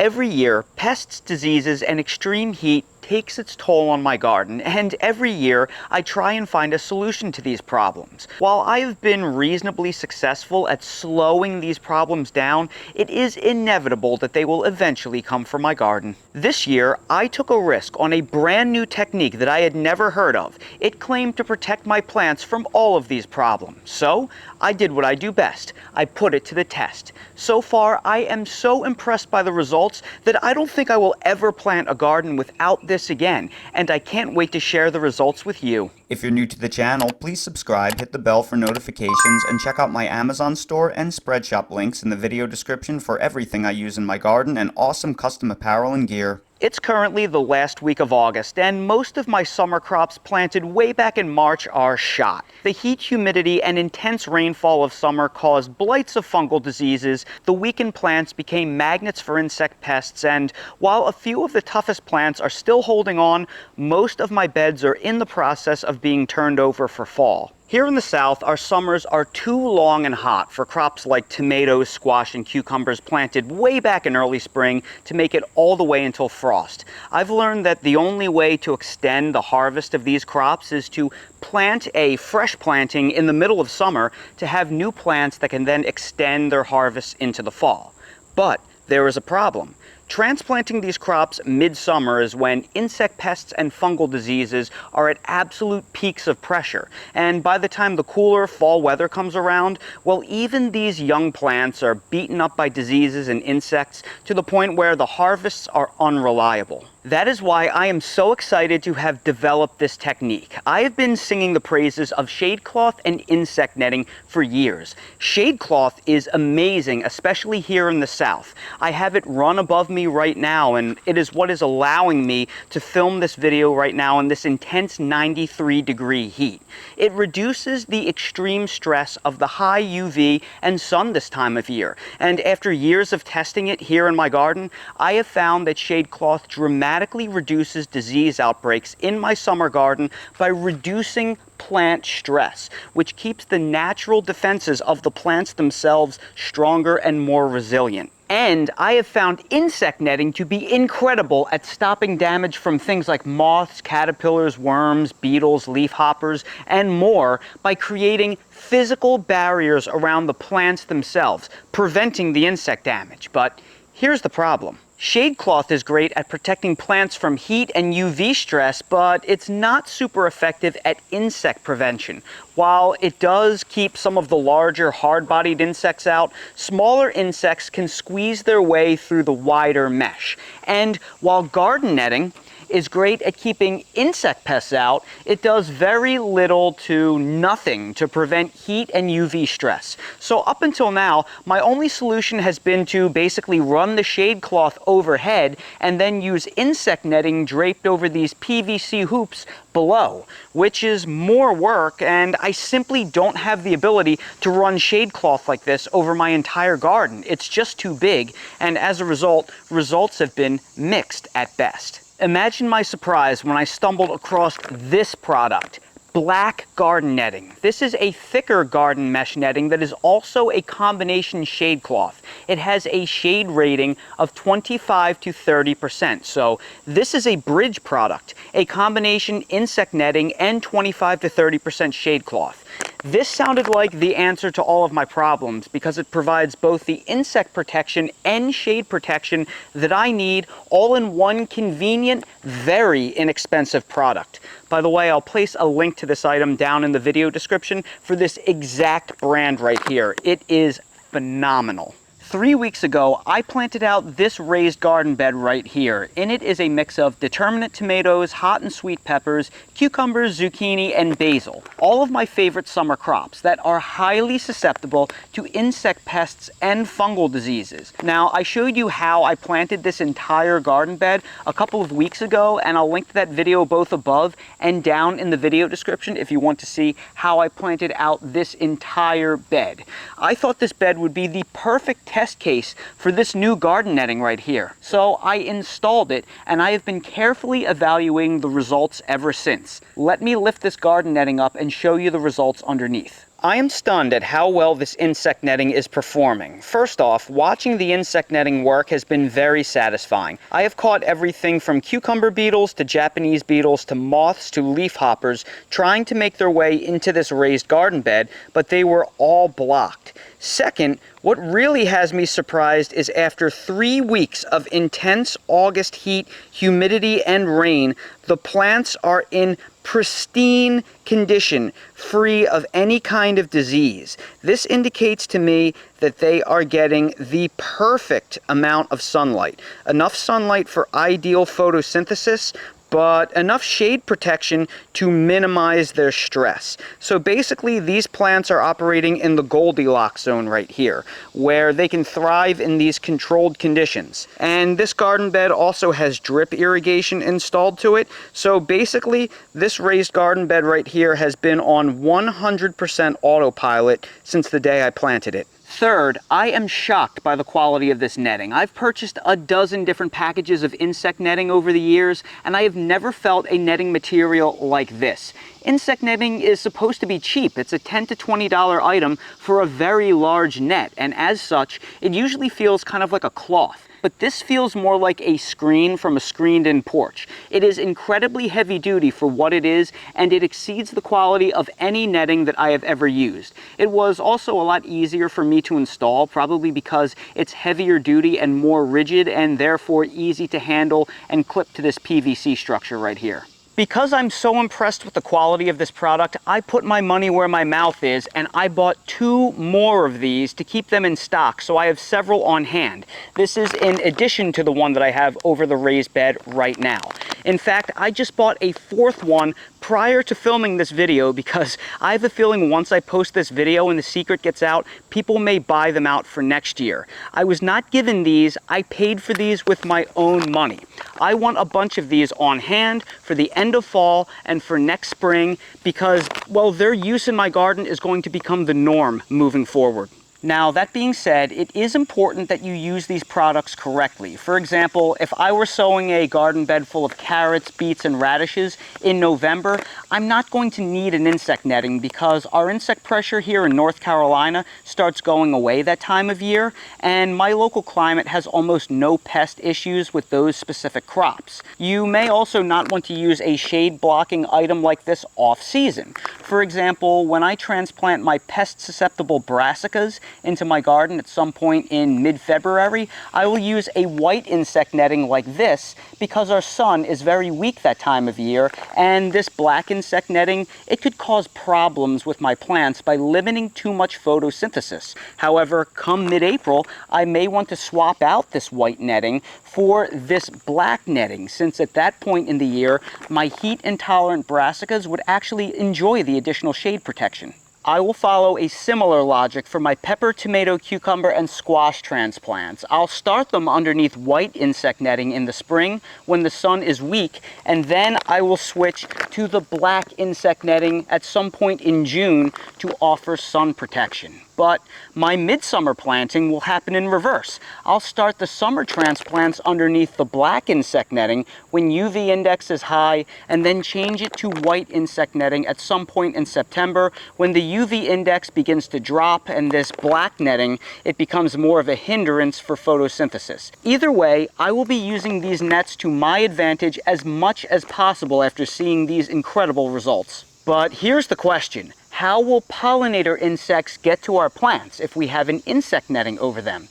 Every year, pests, diseases, and extreme heat takes its toll on my garden, and every year I try and find a solution to these problems. While I have been reasonably successful at slowing these problems down, it is inevitable that they will eventually come for my garden. This year, I took a risk on a brand new technique that I had never heard of. It claimed to protect my plants from all of these problems. So, I did what I do best. I put it to the test. So far, I am so impressed by the results that I don't think I will ever plant a garden without this again, and I can't wait to share the results with you. If you're new to the channel, please subscribe, hit the bell for notifications, and check out my Amazon store and Spreadshop links in the video description for everything I use in my garden and awesome custom apparel and gear. It's currently the last week of August, and most of my summer crops planted way back in March are shot. The heat, humidity, and intense rainfall of summer caused blights of fungal diseases, the weakened plants became magnets for insect pests, and while a few of the toughest plants are still holding on, most of my beds are in the process of being turned over for fall. Here in the South, our summers are too long and hot for crops like tomatoes, squash, and cucumbers planted way back in early spring to make it all the way until frost. I've learned that the only way to extend the harvest of these crops is to plant a fresh planting in the middle of summer to have new plants that can then extend their harvest into the fall. But there is a problem. Transplanting these crops midsummer is when insect pests and fungal diseases are at absolute peaks of pressure. And by the time the cooler fall weather comes around, well, even these young plants are beaten up by diseases and insects to the point where the harvests are unreliable. That is why I am so excited to have developed this technique. I have been singing the praises of shade cloth and insect netting for years. Shade cloth is amazing, especially here in the South. I have it run above me right now, and it is what is allowing me to film this video right now in this intense 93-degree heat. It reduces the extreme stress of the high UV and sun this time of year, and after years of testing it here in my garden, I have found that shade cloth dramatically reduces disease outbreaks in my summer garden by reducing plant stress, which keeps the natural defenses of the plants themselves stronger and more resilient. And I have found insect netting to be incredible at stopping damage from things like moths, caterpillars, worms, beetles, leafhoppers, and more by creating physical barriers around the plants themselves, preventing the insect damage. But here's the problem. Shade cloth is great at protecting plants from heat and UV stress, but it's not super effective at insect prevention. While it does keep some of the larger, hard-bodied insects out, smaller insects can squeeze their way through the wider mesh. And while garden netting is great at keeping insect pests out, it does very little to nothing to prevent heat and UV stress. So up until now, my only solution has been to basically run the shade cloth overhead and then use insect netting draped over these PVC hoops below, which is more work, and I simply don't have the ability to run shade cloth like this over my entire garden. It's just too big, and as a result, results have been mixed at best. Imagine my surprise when I stumbled across this product, black garden netting. This is a thicker garden mesh netting that is also a combination shade cloth. It has a shade rating of 25 to 30%. So this is a bridge product, a combination insect netting and 25 to 30% shade cloth. This sounded like the answer to all of my problems because it provides both the insect protection and shade protection that I need all in one convenient, very inexpensive product. By the way, I'll place a link to this item down in the video description for this exact brand right here. It is phenomenal. 3 weeks ago, I planted out this raised garden bed right here. In it is a mix of determinate tomatoes, hot and sweet peppers, cucumbers, zucchini, and basil. All of my favorite summer crops that are highly susceptible to insect pests and fungal diseases. Now, I showed you how I planted this entire garden bed a couple of weeks ago, and I'll link to that video both above and down in the video description if you want to see how I planted out this entire bed. I thought this bed would be the perfect test case for this new garden netting right here. So I installed it, and I have been carefully evaluating the results ever since. Let me lift this garden netting up and show you the results underneath. I am stunned at how well this insect netting is performing. First off, watching the insect netting work has been very satisfying. I have caught everything from cucumber beetles to Japanese beetles to moths to leafhoppers trying to make their way into this raised garden bed, but they were all blocked. Second, what really has me surprised is after 3 weeks of intense August heat, humidity, and rain, the plants are in pristine condition, free of any kind of disease. This indicates to me that they are getting the perfect amount of sunlight. Enough sunlight for ideal photosynthesis, but enough shade protection to minimize their stress. So basically, these plants are operating in the Goldilocks zone right here, where they can thrive in these controlled conditions. And this garden bed also has drip irrigation installed to it. So basically, this raised garden bed right here has been on 100% autopilot since the day I planted it. Third, I am shocked by the quality of this netting. I've purchased a dozen different packages of insect netting over the years, and I have never felt a netting material like this. Insect netting is supposed to be cheap. It's a $10 to $20 item for a very large net, and as such, it usually feels kind of like a cloth. But this feels more like a screen from a screened-in porch. It is incredibly heavy-duty for what it is, and it exceeds the quality of any netting that I have ever used. It was also a lot easier for me to install, probably because it's heavier duty and more rigid, and therefore easy to handle and clip to this PVC structure right here. Because I'm so impressed with the quality of this product, I put my money where my mouth is, and I bought 2 more of these to keep them in stock, so I have several on hand. This is in addition to the one that I have over the raised bed right now. In fact, I just bought a 4th one prior to filming this video because I have a feeling once I post this video and the secret gets out, people may buy them out for next year. I was not given these, I paid for these with my own money. I want a bunch of these on hand for the end of fall and for next spring because, well, their use in my garden is going to become the norm moving forward. Now, that being said, it is important that you use these products correctly. For example, if I were sowing a garden bed full of carrots, beets, and radishes in November, I'm not going to need an insect netting because our insect pressure here in North Carolina starts going away that time of year, and my local climate has almost no pest issues with those specific crops. You may also not want to use a shade-blocking item like this off-season. For example, when I transplant my pest-susceptible brassicas into my garden at some point in mid-February, I will use a white insect netting like this because our sun is very weak that time of year, and this black insect netting, it could cause problems with my plants by limiting too much photosynthesis. However, come mid-April, I may want to swap out this white netting for this black netting, since at that point in the year, my heat-intolerant brassicas would actually enjoy the additional shade protection. I will follow a similar logic for my pepper, tomato, cucumber, and squash transplants. I'll start them underneath white insect netting in the spring when the sun is weak, and then I will switch to the black insect netting at some point in June to offer sun protection. But my midsummer planting will happen in reverse. I'll start the summer transplants underneath the black insect netting when UV index is high, and then change it to white insect netting at some point in September when the UV index begins to drop, and this black netting, it becomes more of a hindrance for photosynthesis. Either way, I will be using these nets to my advantage as much as possible after seeing these incredible results. But here's the question. How will pollinator insects get to our plants if we have an insect netting over them?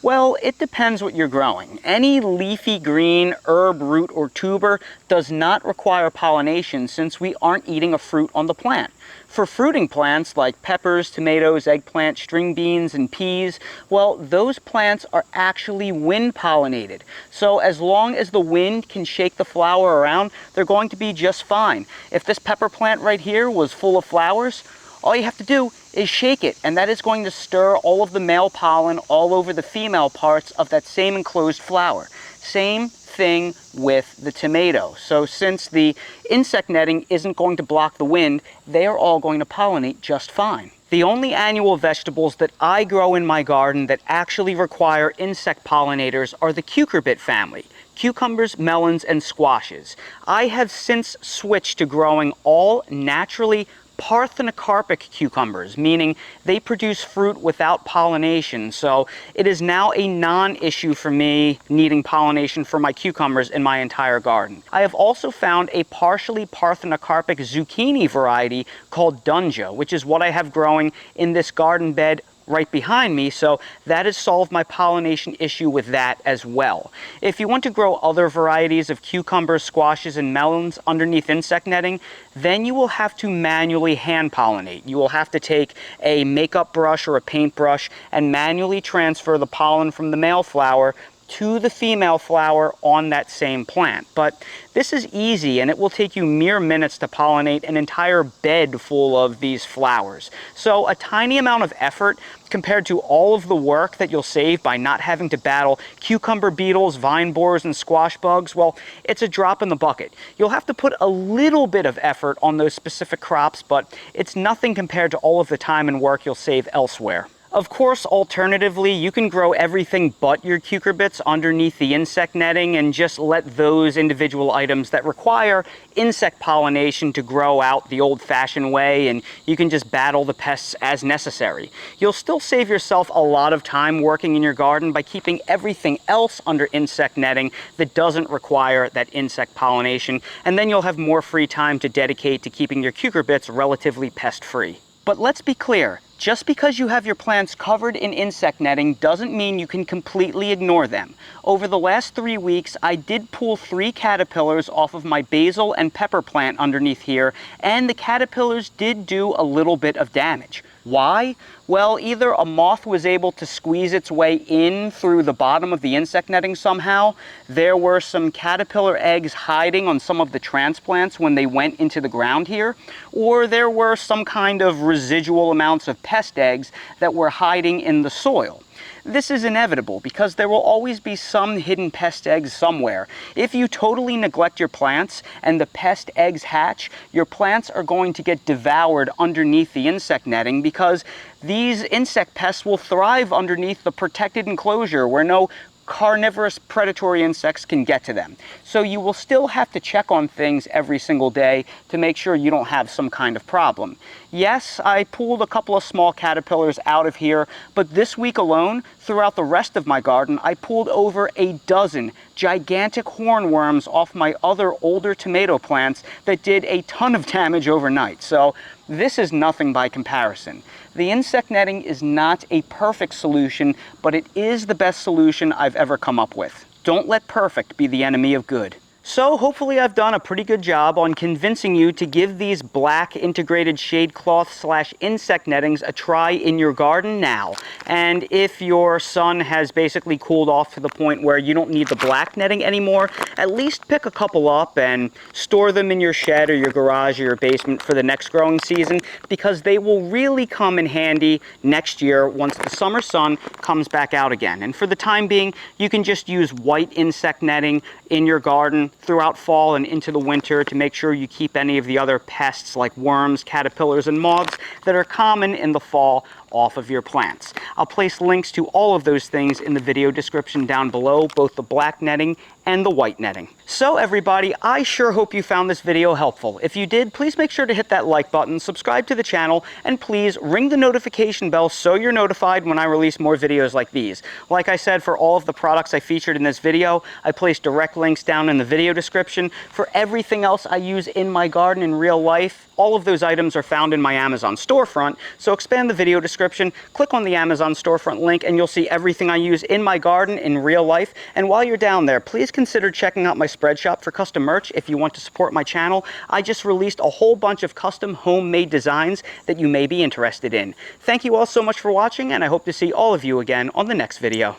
Well, it depends what you're growing. Any leafy green, herb, root, or tuber does not require pollination since we aren't eating a fruit on the plant. For fruiting plants like peppers, tomatoes, eggplant, string beans, and peas, well, those plants are actually wind pollinated. So as long as the wind can shake the flower around, they're going to be just fine. If this pepper plant right here was full of flowers, all you have to do is shake it, and that is going to stir all of the male pollen all over the female parts of that same enclosed flower. Same thing with the tomato. So since the insect netting isn't going to block the wind, they are all going to pollinate just fine. The only annual vegetables that I grow in my garden that actually require insect pollinators are the cucurbit family. Cucumbers, melons, and squashes. I have since switched to growing all naturally parthenocarpic cucumbers, meaning they produce fruit without pollination. So it is now a non-issue for me needing pollination for my cucumbers in my entire garden. I have also found a partially parthenocarpic zucchini variety called Dunja, which is what I have growing in this garden bed right behind me, so that has solved my pollination issue with that as well. If you want to grow other varieties of cucumbers, squashes, and melons underneath insect netting, then you will have to manually hand pollinate. You will have to take a makeup brush or a paintbrush and manually transfer the pollen from the male flower to the female flower on that same plant. But this is easy, and it will take you mere minutes to pollinate an entire bed full of these flowers. So a tiny amount of effort compared to all of the work that you'll save by not having to battle cucumber beetles, vine borers, and squash bugs, well, it's a drop in the bucket. You'll have to put a little bit of effort on those specific crops, but it's nothing compared to all of the time and work you'll save elsewhere. Of course, alternatively, you can grow everything but your cucurbits underneath the insect netting and just let those individual items that require insect pollination to grow out the old-fashioned way, and you can just battle the pests as necessary. You'll still save yourself a lot of time working in your garden by keeping everything else under insect netting that doesn't require that insect pollination, and then you'll have more free time to dedicate to keeping your cucurbits relatively pest-free. But let's be clear, just because you have your plants covered in insect netting doesn't mean you can completely ignore them. Over the last 3 weeks, I did pull 3 caterpillars off of my basil and pepper plant underneath here, and the caterpillars did do a little bit of damage. Why? Well, either a moth was able to squeeze its way in through the bottom of the insect netting somehow, there were some caterpillar eggs hiding on some of the transplants when they went into the ground here, or there were some kind of residual amounts of pest eggs that were hiding in the soil. This is inevitable because there will always be some hidden pest eggs somewhere. If you totally neglect your plants and the pest eggs hatch, your plants are going to get devoured underneath the insect netting because these insect pests will thrive underneath the protected enclosure where no carnivorous predatory insects can get to them. So you will still have to check on things every single day to make sure you don't have some kind of problem. Yes, I pulled a couple of small caterpillars out of here, but this week alone, throughout the rest of my garden, I pulled over a dozen gigantic hornworms off my other older tomato plants that did a ton of damage overnight. So this is nothing by comparison. The insect netting is not a perfect solution, but it is the best solution I've ever come up with. Don't let perfect be the enemy of good. So hopefully I've done a pretty good job on convincing you to give these black integrated shade cloth / insect nettings a try in your garden now. And if your sun has basically cooled off to the point where you don't need the black netting anymore, at least pick a couple up and store them in your shed or your garage or your basement for the next growing season, because they will really come in handy next year once the summer sun comes back out again. And for the time being, you can just use white insect netting in your garden throughout fall and into the winter to make sure you keep any of the other pests like worms, caterpillars, and moths that are common in the fall off of your plants. I'll place links to all of those things in the video description down below, both the black netting and the white netting. So everybody, I sure hope you found this video helpful. If you did, please make sure to hit that like button, subscribe to the channel, and please ring the notification bell so you're notified when I release more videos like these. Like I said, for all of the products I featured in this video, I placed direct links down in the video description. For everything else I use in my garden in real life, all of those items are found in my Amazon storefront, so expand the video description, click on the Amazon storefront link, and you'll see everything I use in my garden in real life. And while you're down there, please consider checking out my spread shop for custom merch if you want to support my channel. I just released a whole bunch of custom homemade designs that you may be interested in. Thank you all so much for watching, and I hope to see all of you again on the next video.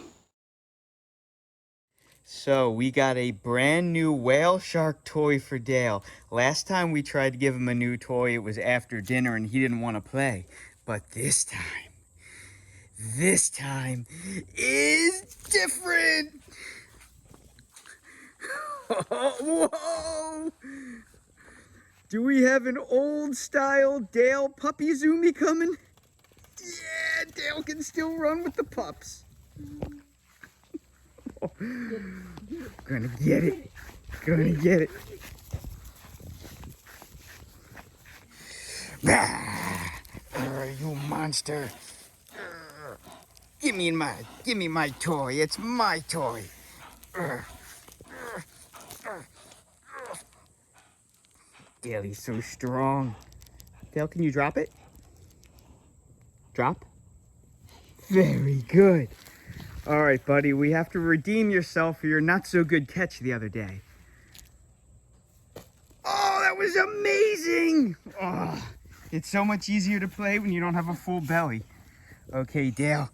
So we got a brand new whale shark toy for Dale. Last time we tried to give him a new toy, it was after dinner and he didn't want to play. But this time is different. Whoa! Do we have an old style Dale puppy zoomy coming? Yeah, Dale can still run with the pups. Gonna get it. Gonna get it. You monster. Give me my toy. It's my toy. Dale, he's so strong. Dale, can you drop it? Drop. Very good. All right, buddy, we have to redeem yourself for your not so good catch the other day. Oh, that was amazing! Oh, it's so much easier to play when you don't have a full belly. Okay, Dale,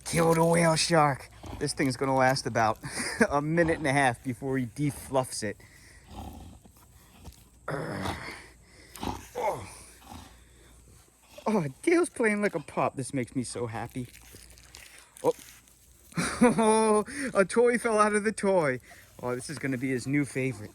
kill the whale shark. This thing's gonna last about a minute and a half before he defluffs it. Oh, Dale's playing like a pup. This makes me so happy. Oh, a toy fell out of the toy. Oh, this is gonna be his new favorite.